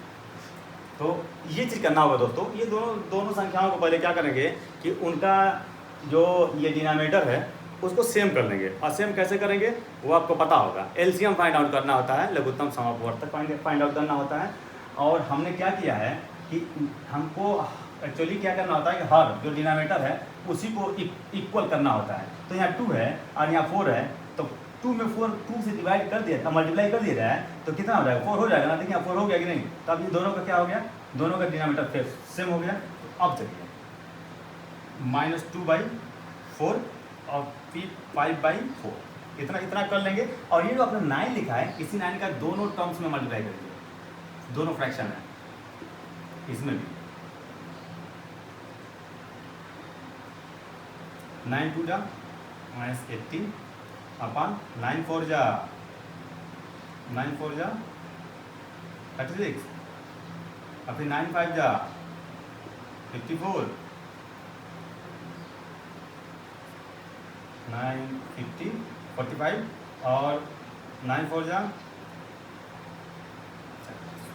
तो ये चीज़ करना होगा दोस्तों। ये दोनों संख्याओं को पहले क्या करेंगे कि उनका जो ये डिनोमिनेटर है उसको सेम कर लेंगे। और सेम कैसे करेंगे वो आपको पता होगा, एलसीएम फाइंड आउट करना होता है, लघुत्तम समापवर्तक फाइंड आउट करना होता है। और हमने क्या किया है कि हमको एक्चुअली क्या करना होता है कि हर जो डिनोमिनेटर है उसी को इक्वल करना होता है। तो यहाँ 2 है और यहाँ 4 है, तो 2 में 4 2 से डिवाइड कर दिया, मल्टीप्लाई कर दिया जाए तो कितना हो जाएगा, 4 हो जाएगा ना। देखिए यहाँ 4 हो गया कि नहीं। तो अब ये दोनों का क्या हो गया, दोनों का डिनोमिनेटर फिर सेम हो गया। तो अब चलिए -2/4 और फिर 5/4 इतना कर लेंगे। और ये जो आपने 9 लिखा है, इसी 9 का दोनों टर्म्स में मल्टीप्लाई कर दीजिए, दोनों फ्रैक्शन है इसमें भी। 9 2 जा -18 अपन 9 4 जा 36 और फिर 9 5 जा 54 9 50 45 और 9 4 जा।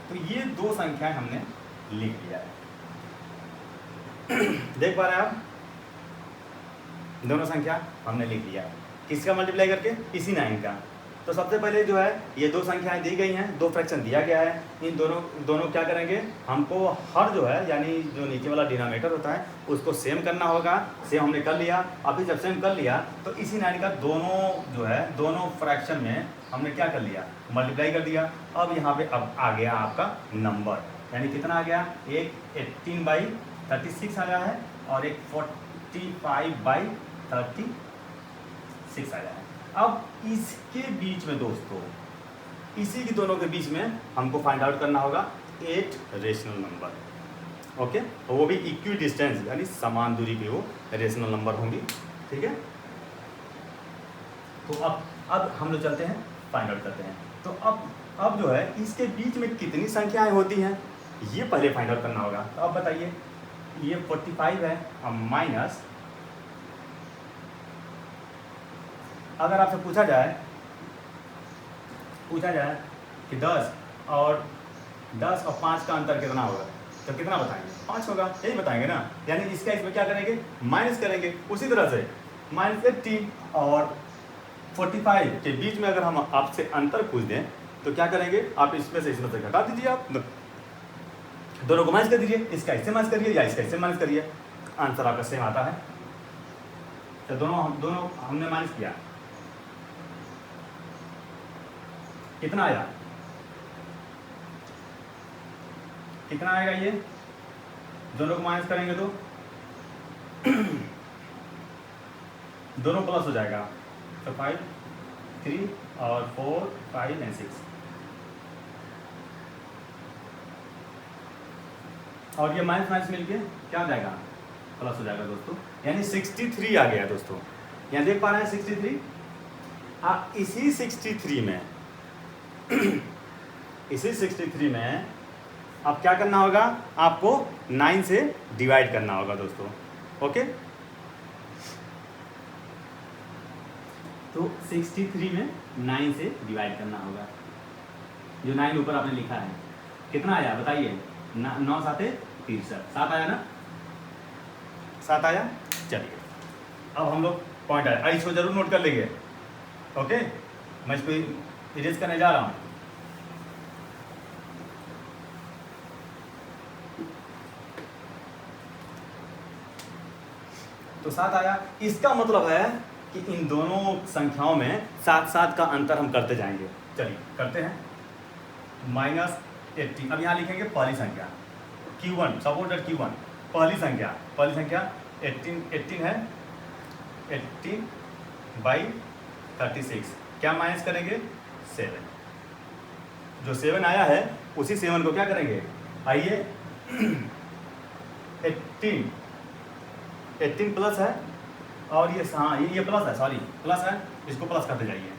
तो ये 2 संख्याएं हमने लिख लिया है। देख पा रहे हैं आप, दोनों संख्या हमने लिख लिया। किसका मल्टीप्लाई करके, इसी 9 का। तो सबसे पहले जो है ये दो संख्याएं दी गई हैं, दो फ्रैक्शन दिया गया है, इन दोनों क्या करेंगे, हमको हर जो है यानी जो नीचे वाला डिनोमिनेटर होता है उसको सेम करना होगा। सेम हमने कर लिया। अभी जब सेम कर लिया तो इसी नाइन का दोनों जो है दोनों फ्रैक्शन में हमने क्या कर लिया, मल्टीप्लाई कर दिया। अब यहाँ पे अब आ गया आपका नंबर, यानी कितना आ गया, एक 18/36 आ गया है और एक 45/36 आ गया है। अब इसके बीच में दोस्तों, इसी की दोनों के बीच में हमको फाइंड आउट करना होगा 8 रेशनल नंबर। ओके, तो वो भी इक्वी डिस्टेंस यानी समान दूरी पे वो रेशनल नंबर होंगी। ठीक है, तो अब हम लोग चलते हैं फाइंड आउट करते हैं। तो अब जो है इसके बीच में कितनी संख्याएं होती हैं ये पहले फाइंड आउट करना होगा। तो अब बताइए, ये 45 है और माइनस, अगर आपसे पूछा जाए कि 10 और 5 का अंतर कितना होगा तो कितना बताएंगे, 5 होगा, यही बताएंगे ना। यानी इसका इसमें क्या करेंगे, माइनस करेंगे। उसी तरह से -18 और 45 के बीच में अगर हम आपसे अंतर पूछ दें तो क्या करेंगे, आप इसमें से घटा दीजिए, आप दोनों को माइनस कर दीजिए, इसका इससे माइनस करिए या इसका इससे माइनस करिए, आंसर आपका सेम आता है। तो दोनों हमने माइनस किया, कितना आया, कितना आएगा, ये दोनों को माइनस करेंगे तो दोनों प्लस हो जाएगा। तो 5, 3 और 4, 5 और 6, और ये माइनस माइनस मिलके क्या हो जाएगा, प्लस हो जाएगा दोस्तों। यानी 63 आ गया दोस्तों, यहाँ देख पा रहे हैं 63। इसी 63 में अब क्या करना होगा, आपको 9 से डिवाइड करना होगा दोस्तों। ओके, तो 63 में 9 से डिवाइड करना होगा। जो 9 ऊपर आपने लिखा है कितना आया बताइए, 9 7 63, 7 आया ना, 7 आया। चलिए अब हम लोग पॉइंट आया, इसको जरूर नोट कर लेंगे। ओके, मैं इसको इरेज करने जा रहा हूँ। तो 7 आया, इसका मतलब है कि इन दोनों संख्याओं में 7 का अंतर हम करते जाएंगे। चलिए करते हैं। -18, अब यहाँ लिखेंगे पहली संख्या Q1, सपोज दैट Q1 पहली संख्या 18 है, 18/36, क्या माइनस करेंगे, 7। जो 7 आया है उसी 7 को क्या करेंगे, आइए 18 प्लस है और ये हाँ ये प्लस है, सॉरी प्लस है, इसको प्लस करते जाइए।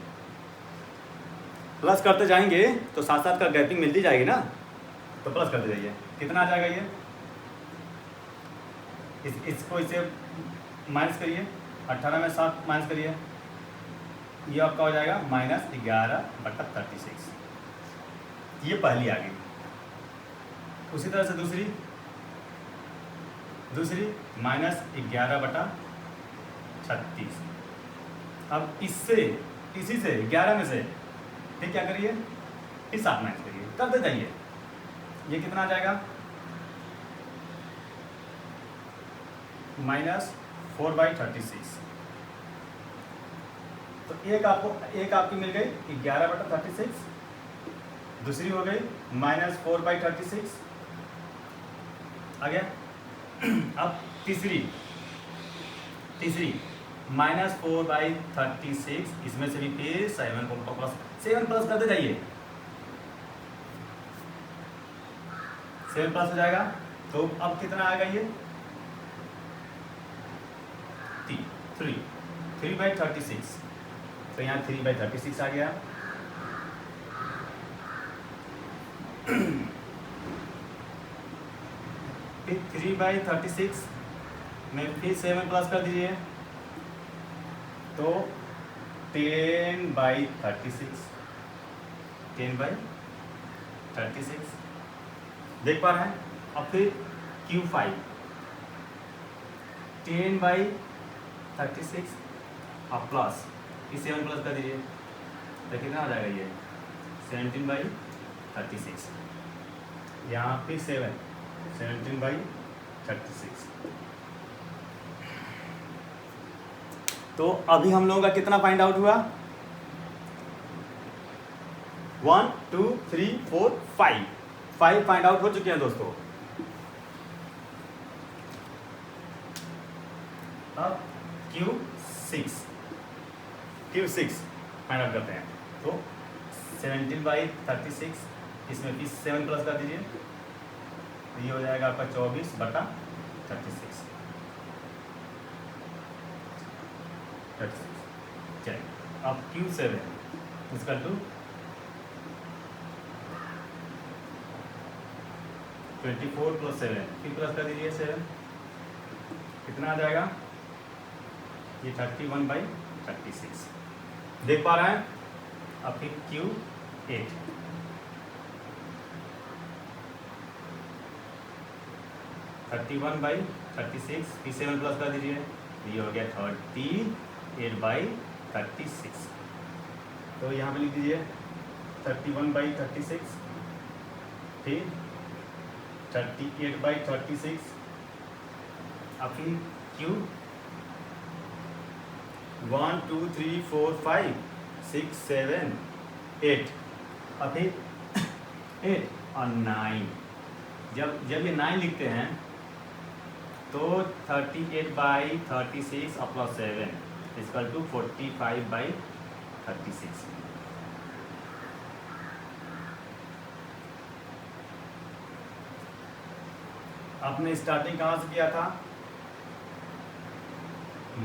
प्लस करते जाएंगे तो 7 का गैपिंग मिलती जाएगी ना, तो प्लस करते जाइए। कितना आ जाएगा ये, इसको इसे माइनस करिए, 18 में 7 माइनस करिए, ये आपका हो जाएगा -11/36। ये पहली आ गई। उसी तरह से दूसरी -11/36। अब इसी से 11 में से फिर क्या करिए, फिर 7 माइनस करिए, करते जाइए। ये कितना आ जाएगा, -4/36। तो एक आपकी मिल गई 11/36, दूसरी हो गई -4/36 आ गया। अब तीसरी -4/36, इसमें से भी फिर 7 प्लस करते जाइए, 7 प्लस हो जाएगा। तो अब कितना आएगा ये, 3/36। तो यहाँ 3/36 आ गया। फिर 3/36 में फिर 7 प्लस कर दीजिए, तो 10/36 देख पा रहे हैं। अब फिर Q5 10/36 और प्लस, इस 7 प्लस कर दीजिए, तो कितना आ जाएगा ये 17/36, यहाँ पे 17/36। तो अभी हम लोगों का कितना फाइंड आउट हुआ? 1 2 3 4 5 फाइंड आउट हो चुके हैं दोस्तों। अब Q6 फाइंड आउट करते हैं। तो 17/36, इसमें भी 7 प्लस कर दीजिए, ये हो जाएगा आपका 24/36। चलिए अब Q7 इसका 2 24 + 7, फिर प्लस कर दीजिए 7, कितना आ जाएगा? ये 31/36 देख पा रहे हैं। अब फिर Q8 31/36, फिर 7 प्लस कर दीजिए, ये हो गया 38/36। तो यहाँ पे लिख दीजिए 31/36, फिर 38/36, अब फिर Q 1 2 3 4 5 6 7 8, और फिर 8 और 9। जब ये 9 लिखते हैं तो 38/36 और प्लस 7 इक्वल टू 45/36। आपने स्टार्टिंग कहाँ से किया था?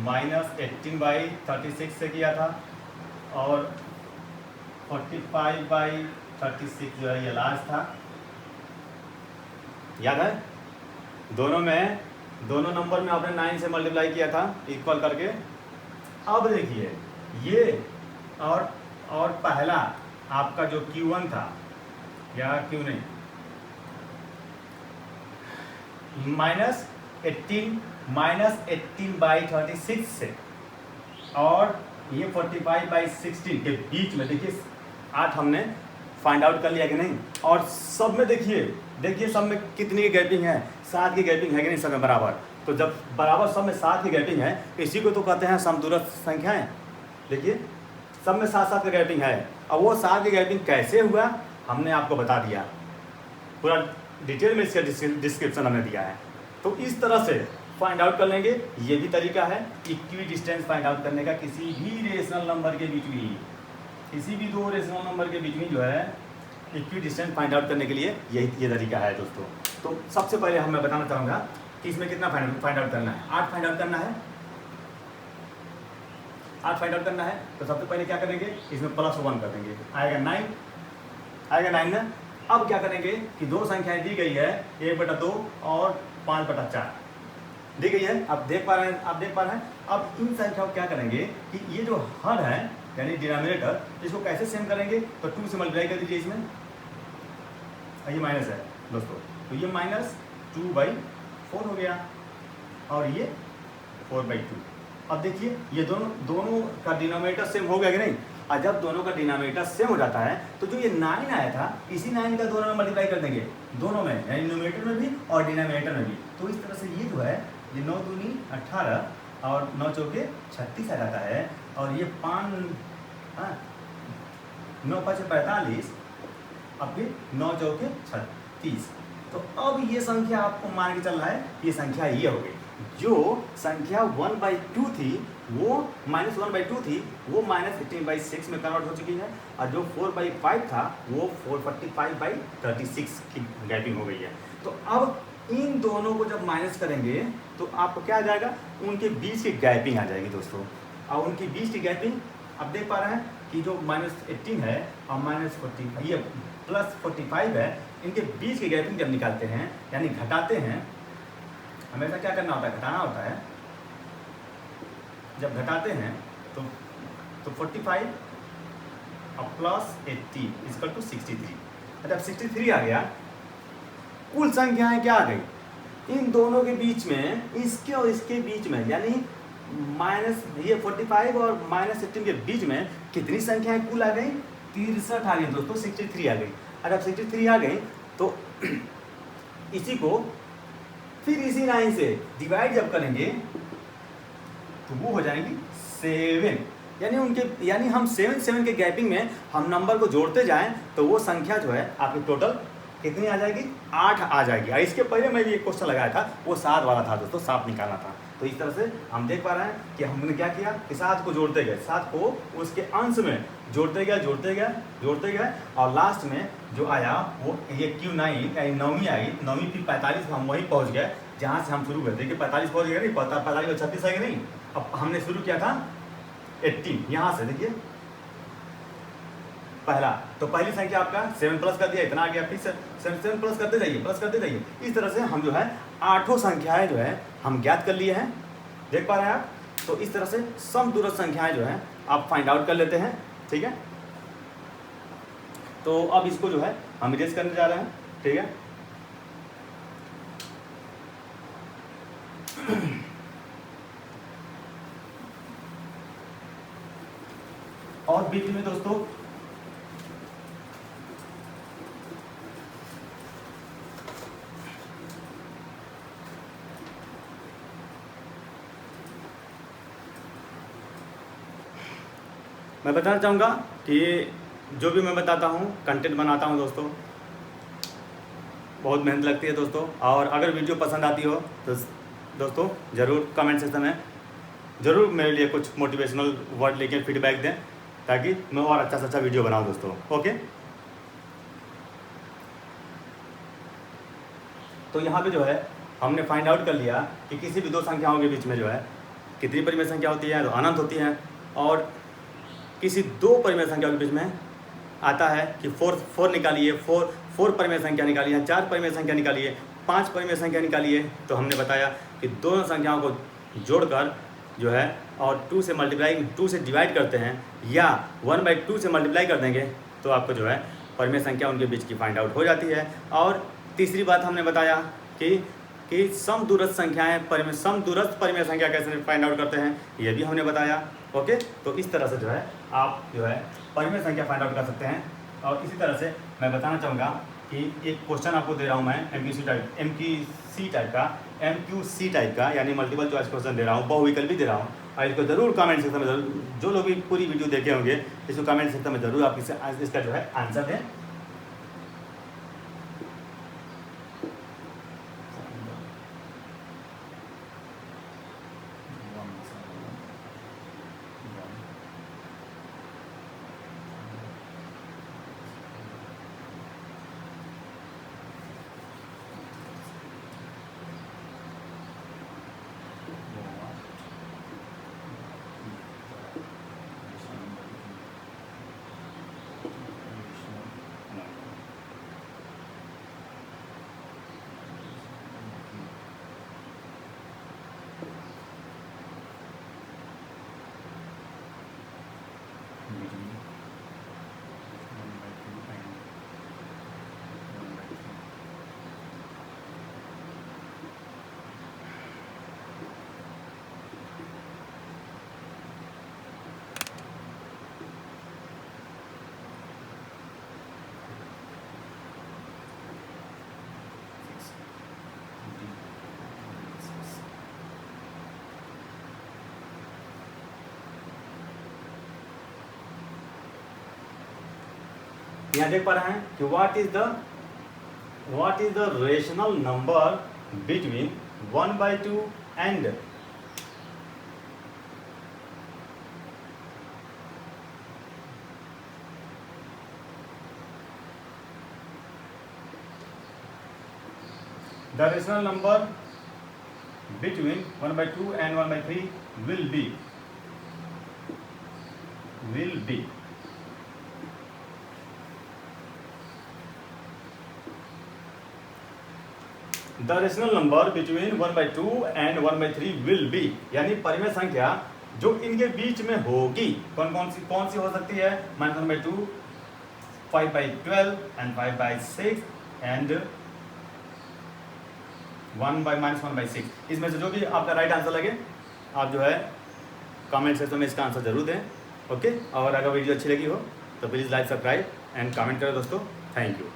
-18/36 से किया था, और 45/36 जो है ये लास्ट था, याद है? दोनों नंबर में आपने 9 से मल्टीप्लाई किया था इक्वल करके। अब देखिए ये और पहला आपका जो Q1 था, या Q नहीं, -18/36 से और ये 45/16 के बीच में देखिए 8 हमने फाइंड आउट कर लिया कि नहीं। और सब में देखिए सब में कितनी की गैपिंग है? 7 की गैपिंग है कि नहीं सब में बराबर? तो जब बराबर सब में 7 की गैपिंग है, इसी को तो कहते हैं समदूरस्थ संख्याएं। देखिए सब में 7 की गैपिंग है। अब वो 7 की गैपिंग कैसे हुआ हमने आपको बता दिया, पूरा डिटेल में इसका डिस्क्रिप्शन हमने दिया है। तो इस तरह से फाइंड आउट कर लेंगे। ये भी तरीका है इक्वी डिस्टेंस फाइंड आउट करने का, किसी भी रेशनल नंबर के बीच में, किसी भी दो रेशनल नंबर के बीच में जो है इक्वी डिस्टेंस फाइंड आउट करने के लिए ये तरीका है दोस्तों। तो सबसे पहले मैं बताना चाहूँगा कि इसमें कितना फाइंड आउट करना है। 8 फाइंड आउट करना है, 8 फाइंड आउट करना है। तो सबसे पहले क्या करेंगे, इसमें +1 कर देंगे, आएगा 9 ना। अब क्या करेंगे कि दो संख्याएं दी गई है, 1/2 और 5/4 दी गई है। आप देख पा रहे हैं। अब इन संख्याओं को क्या करेंगे कि ये जो हर है यानी डिनोमिनेटर, इसको कैसे सेम करेंगे? तो 2 से मल्टीप्लाई कर दीजिए इसमें, ये माइनस है दोस्तों, तो ये -2/4 हो गया, और ये 4/2। अब देखिए ये दोनों का डिनोमिनेटर सेम हो गया कि नहीं? और जब दोनों का डिनोमिनेटर सेम हो जाता है तो जो ये 9 आया था, इसी 9 का दोनों में मल्टीप्लाई कर देंगे, दोनों में, यानी न्यूमरेटर में भी और डिनोमिनेटर में भी। तो इस तरह से ये जो है ये 9 दूनी 18 और 9 चौके 36 आ जाता है, और ये 9 5 45, अब फिर 9 चौके 36। तो अब ये संख्या आपको मान के चल रहा है, ये संख्या ये हो गई। जो संख्या 1/2 थी वो -1/2 थी, वो -18/6 में कन्वर्ट हो चुकी है, और जो 4/5 था वो 445/36 की गैपिंग हो गई है। तो अब इन दोनों को जब माइनस करेंगे तो आपको क्या आ जाएगा? उनके बीच की गैपिंग आ जाएगी दोस्तों। और उनकी बीच की गैपिंग आप देख पा रहे हैं कि जो -18 है और -40 ये +45 है, इनके बीच की गैपिंग जब निकालते हैं यानी घटाते हैं, हमेशा क्या करना होता है? घटाना होता है। जब घटाते हैं तो 45 और +18 = 63। जब 63 आ गया, कुल संख्याएं क्या आ गई? इन दोनों के बीच में, इसके और इसके बीच में, यानी ये 45 और -18 के बीच में कितनी संख्याएं कुल आ गई? 63 आ गई दोस्तों, 63 आ गई। अगर अब 63 आ गई तो इसी को फिर इसी 9 से डिवाइड जब करेंगे तो वो हो जाएंगी 7। यानी हम 7 के गैपिंग में हम नंबर को जोड़ते जाएं तो वो संख्या जो है आपकी टोटल कितनी आ जाएगी? 8 आ जाएगी। और इसके पहले मैं भी एक क्वेश्चन लगाया था, वो 7 वाला था दोस्तों, 7 निकालना था। तो इस तरह से हम देख पा रहे हैं कि हमने क्या किया कि 7 को जोड़ते गए, 7 को उसके अंश में जोड़ते गए और लास्ट में जो आया वो ये Q9 यानी 9वीं आई, 9वीं फिर 45 हम वहीं पहुंच गए जहां से हम शुरू करते कि 45 पहुंच गए नहीं, 45 और 36 है कि नहीं। अब हमने शुरू किया था 18, यहाँ से देखिए पहला, तो पहली संख्या आपका 7 प्लस कर दिया, इतना आ गया, फिर 7 प्लस करते जाइए। इस तरह से हम जो है 8 संख्याएं जो है हम ज्ञात कर लिए हैं, देख पा रहे हैं आप। तो इस तरह से समदूरस्थ संख्याएं जो है आप फाइंड आउट कर लेते हैं, ठीक है। तो अब इसको जो है हम इरेज करने जा रहे हैं, ठीक है। और बीच में दोस्तों मैं बताना चाहूँगा कि जो भी मैं बताता हूँ, कंटेंट बनाता हूँ दोस्तों, बहुत मेहनत लगती है दोस्तों। और अगर वीडियो पसंद आती हो तो दोस्तों ज़रूर कमेंट सेक्शन में ज़रूर मेरे लिए कुछ मोटिवेशनल वर्ड लेके फीडबैक दें, ताकि मैं और अच्छा से अच्छा वीडियो बनाऊँ दोस्तों, ओके। तो यहाँ पे जो है हमने फाइंड आउट कर लिया कि किसी भी दो संख्याओं के बीच में जो है कितनी परिमेय संख्या होती है, तो अनंत होती है। और किसी दो परिमेय संख्याओं के बीच में आता है कि 4 निकालिए, 4 परिमेय संख्या निकालिए, 4 परिमेय संख्या निकालिए, 5 परिमेय संख्या निकालिए। तो हमने बताया कि दोनों संख्याओं को जोड़कर जो है और 2 से डिवाइड करते हैं या 1/2 से मल्टीप्लाई कर देंगे तो आपको जो है परिमेय संख्या उनके बीच की फाइंड आउट हो जाती है। और तीसरी बात हमने बताया कि समदूरस्थ संख्याएं समदूरस्थ परिमेय संख्या कैसे फाइंड आउट करते हैं, ये भी हमने बताया, ओके। तो इस तरह से जो है आप जो है परिमेय संख्या फाइंड आउट कर सकते हैं। और इसी तरह से मैं बताना चाहूँगा कि एक क्वेश्चन आपको दे रहा हूँ मैं MQC टाइप का, यानी मल्टीपल चॉइस क्वेश्चन दे रहा हूँ, बहुविकल्पी दे रहा हूँ। और इसको ज़रूर कमेंट सेक्शन में ज़रूर, जो लोग भी पूरी वीडियो देखे होंगे, इसको कमेंट सेक्शन में ज़रूर आप इसका जो है आंसर दें। यहाँ देख पा रहे हैं कि what is the rational number between 1/2 and the rational number between 1/2 and 1/3 will be the rational number between 1/2 and 1/3 will be, यानी परिमेय संख्या जो इनके बीच में होगी कौन सी हो सकती है? -1/2, 5/12 एंड 5/6 एंड 1/-1/6। इसमें से जो भी आपका राइट आंसर लगे आप जो है कमेंट सेक्शन में इसका आंसर जरूर दें। ओके, और अगर वीडियो अच्छी लगी हो तो please like, subscribe and comment करो दोस्तों। Thank you.